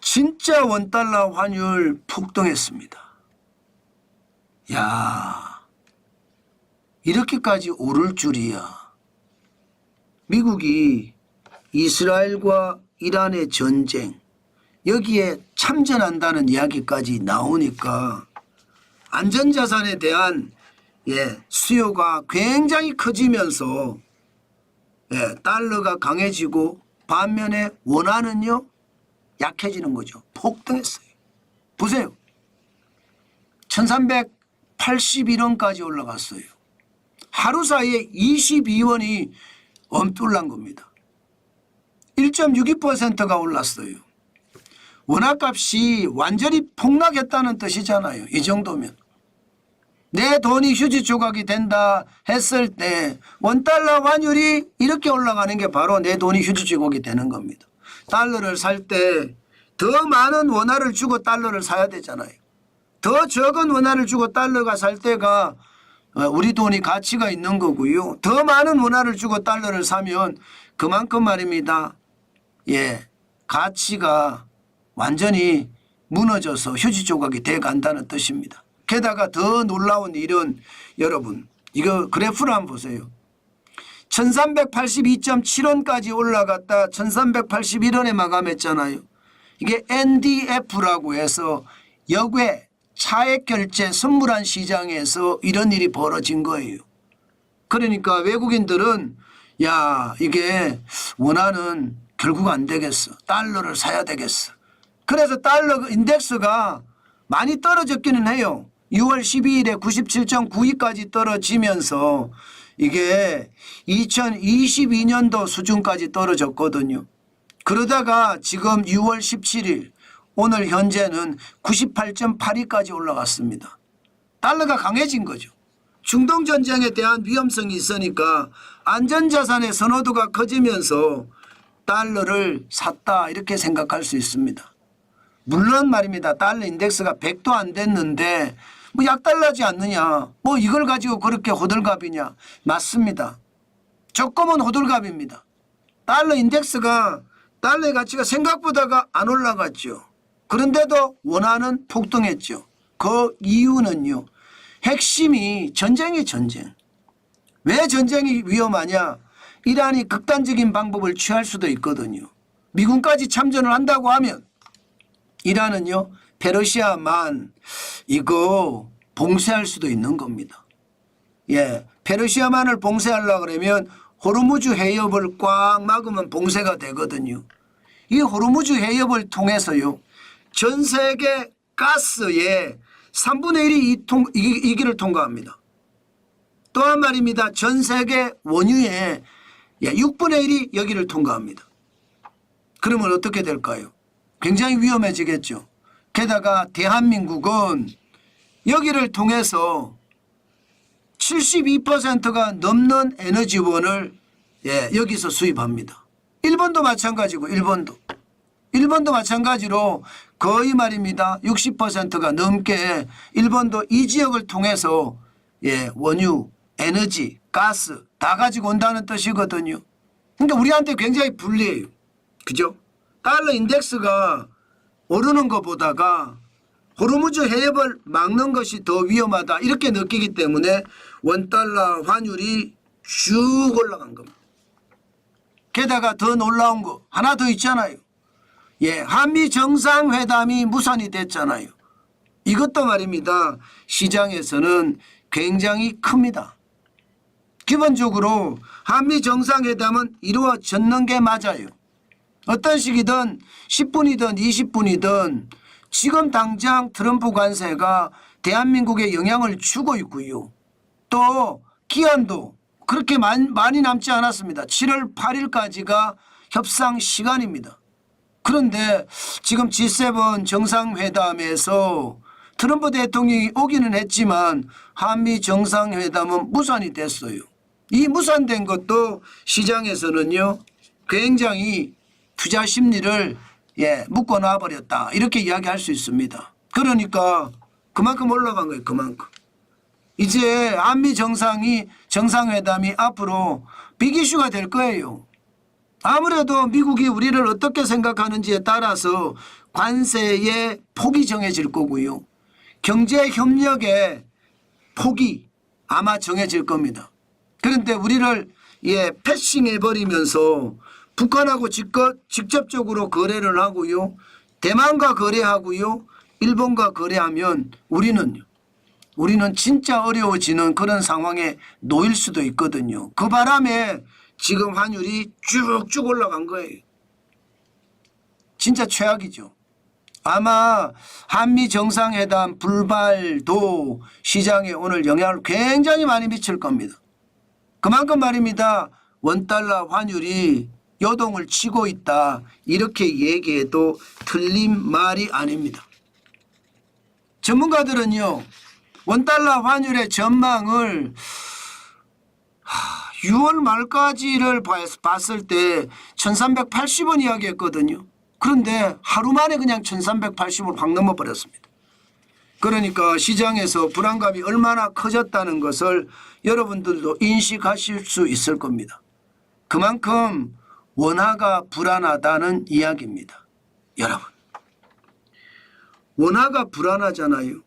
진짜 원달러 환율 폭등했습니다. 야, 이렇게까지 오를 줄이야. 미국이 이스라엘과 이란의 전쟁 여기에 참전한다는 이야기까지 나오니까 안전자산에 대한 수요가 굉장히 커지면서 달러가 강해지고 반면에 원화는요 약해지는 거죠. 폭등했어요. 보세요. 1381원까지 올라갔어요. 하루 사이에 22원이 엄tur난 겁니다. 1.62%가 올랐어요. 원화값이 완전히 폭락했다는 뜻이잖아요. 이 정도면. 내 돈이 휴지 조각이 된다 했을 때 원달러 환율이 이렇게 올라가는 게 바로 내 돈이 휴지 조각이 되는 겁니다. 달러를 살 때 더 많은 원화를 주고 달러를 사야 되잖아요. 더 적은 원화를 주고 달러가 살 때가 우리 돈이 가치가 있는 거고요. 더 많은 원화를 주고 달러를 사면 그만큼 말입니다. 가치가 완전히 무너져서 휴지 조각이 돼 간다는 뜻입니다. 게다가 더 놀라운 일은 여러분 이거 그래프를 한번 보세요. 1382.7원까지 올라갔다 1381원에 마감했잖아요. 이게 NDF라고 해서 역외 차액 결제 선물한 시장에서 이런 일이 벌어진 거예요. 그러니까 외국인들은 야 이게 원화는 결국 안 되겠어. 달러를 사야 되겠어. 그래서 달러 인덱스가 많이 떨어졌기는 해요. 6월 12일에 97.92까지 떨어지면서 이게 2022년도 수준까지 떨어졌거든요. 그러다가 지금 6월 17일 오늘 현재는 98.82까지 올라갔습니다. 달러가 강해진 거죠. 중동전쟁에 대한 위험성이 있으니까 안전자산의 선호도가 커지면서 달러를 샀다 이렇게 생각할 수 있습니다. 물론 말입니다. 달러 인덱스가 100도 안 됐는데 뭐 약달나지 않느냐. 뭐 이걸 가지고 그렇게 호들갑이냐. 맞습니다. 조금은 호들갑입니다. 달러 인덱스가 달러의 가치가 생각보다가 안 올라갔죠. 그런데도 원화는 폭등했죠. 그 이유는요. 핵심이 전쟁이 전쟁. 왜 전쟁이 위험하냐. 이란이 극단적인 방법을 취할 수도 있거든요. 미군까지 참전을 한다고 하면 이란은요. 페르시아만 이거 봉쇄할 수도 있는 겁니다. 페르시아만을 봉쇄하려고 그러면 호르무즈 해협을 꽉 막으면 봉쇄가 되거든요. 이 호르무즈 해협을 통해서요. 전 세계 가스의 3분의 1이 이 길을 통과합니다. 또한 말입니다. 전 세계 원유의 6분의 1이 여기를 통과합니다. 그러면 어떻게 될까요? 굉장히 위험해지겠죠. 게다가 대한민국은 여기를 통해서 72%가 넘는 에너지원을 여기서 수입합니다. 일본도 마찬가지고 일본도 마찬가지로 거의 말입니다. 60%가 넘게 일본도 이 지역을 통해서 원유, 에너지, 가스 다 가지고 온다는 뜻이거든요. 그러니까 우리한테 굉장히 불리해요. 그죠? 달러 인덱스가 오르는 것보다가 호르무즈 해협을 막는 것이 더 위험하다 이렇게 느끼기 때문에 원달러 환율이 쭉 올라간 겁니다. 게다가 더 놀라운 거 하나 더 있잖아요. 한미 정상회담이 무산이 됐잖아요. 이것도 말입니다. 시장에서는 굉장히 큽니다. 기본적으로 한미 정상회담은 이루어졌는 게 맞아요. 어떤 식이든 10분이든 20분이든 지금 당장 트럼프 관세가 대한민국에 영향을 주고 있고요. 또 기한도 그렇게 많이 남지 않았습니다. 7월 8일까지가 협상 시간입니다. 그런데 지금 G7 정상회담에서 트럼프 대통령이 오기는 했지만 한미 정상회담은 무산이 됐어요. 이 무산된 것도 시장에서는요 굉장히 투자 심리를 묶어놔 버렸다 이렇게 이야기할 수 있습니다. 그러니까 그만큼 올라간 거예요. 그만큼. 이제 한미 정상회담이 앞으로 빅이슈가 될 거예요. 아무래도 미국이 우리를 어떻게 생각하는지에 따라서 관세의 폭이 정해질 거고요. 경제 협력의 폭이 아마 정해질 겁니다. 그런데 우리를 패싱해 버리면서 북한하고 직접적으로 거래를 하고요. 대만과 거래하고요. 일본과 거래하면 우리는 진짜 어려워지는 그런 상황에 놓일 수도 있거든요. 그 바람에 지금 환율이 쭉쭉 올라간 거예요. 진짜 최악이죠. 아마 한미 정상회담 불발도 시장에 오늘 영향을 굉장히 많이 미칠 겁니다. 그만큼 말입니다. 원달러 환율이 요동을 치고 있다. 이렇게 얘기해도 틀린 말이 아닙니다. 전문가들은요. 원달러 환율의 전망을 6월 말까지를 봤을 때 1380원 이야기했거든요. 그런데 하루 만에 그냥 1380원 확 넘어버렸습니다. 그러니까 시장에서 불안감이 얼마나 커졌다는 것을 여러분들도 인식하실 수 있을 겁니다. 그만큼 원화가 불안하다는 이야기입니다. 여러분, 원화가 불안하잖아요.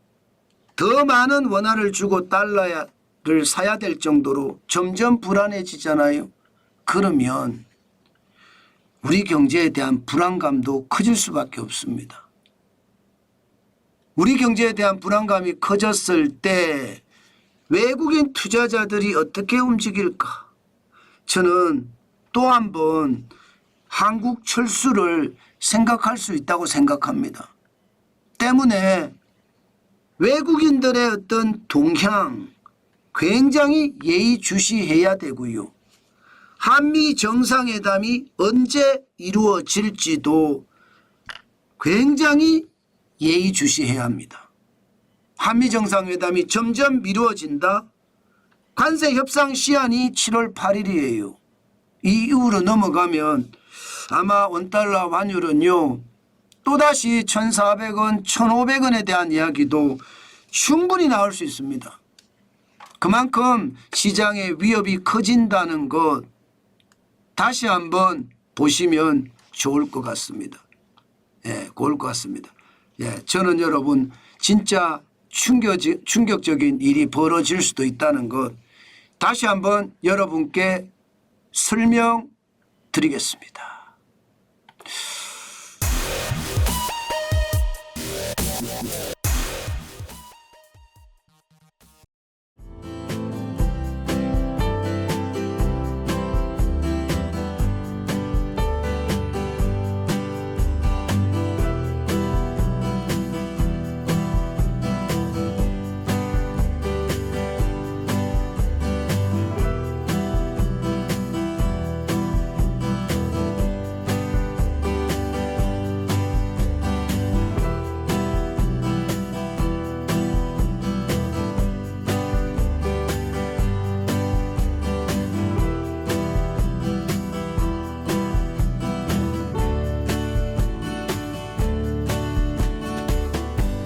더 많은 원화를 주고 달러를 사야 될 정도로 점점 불안해지잖아요. 그러면 우리 경제에 대한 불안감도 커질 수밖에 없습니다. 우리 경제에 대한 불안감이 커졌을 때 외국인 투자자들이 어떻게 움직일까? 저는 또 한 번 한국 철수를 생각할 수 있다고 생각합니다. 때문에 외국인들의 어떤 동향 굉장히 예의주시해야 되고요. 한미 정상회담이 언제 이루어질지도 굉장히 예의주시해야 합니다. 한미 정상회담이 점점 미루어진다. 관세 협상 시한이 7월 8일이에요. 이 이후로 넘어가면 아마 원달러 환율은요. 또다시 1,400원, 1,500원에 대한 이야기도 충분히 나올 수 있습니다. 그만큼 시장의 위협이 커진다는 것 다시 한번 보시면 좋을 것 같습니다. 좋을 것 같습니다. 저는 여러분 진짜 충격적인 일이 벌어질 수도 있다는 것 다시 한번 여러분께 설명드리겠습니다.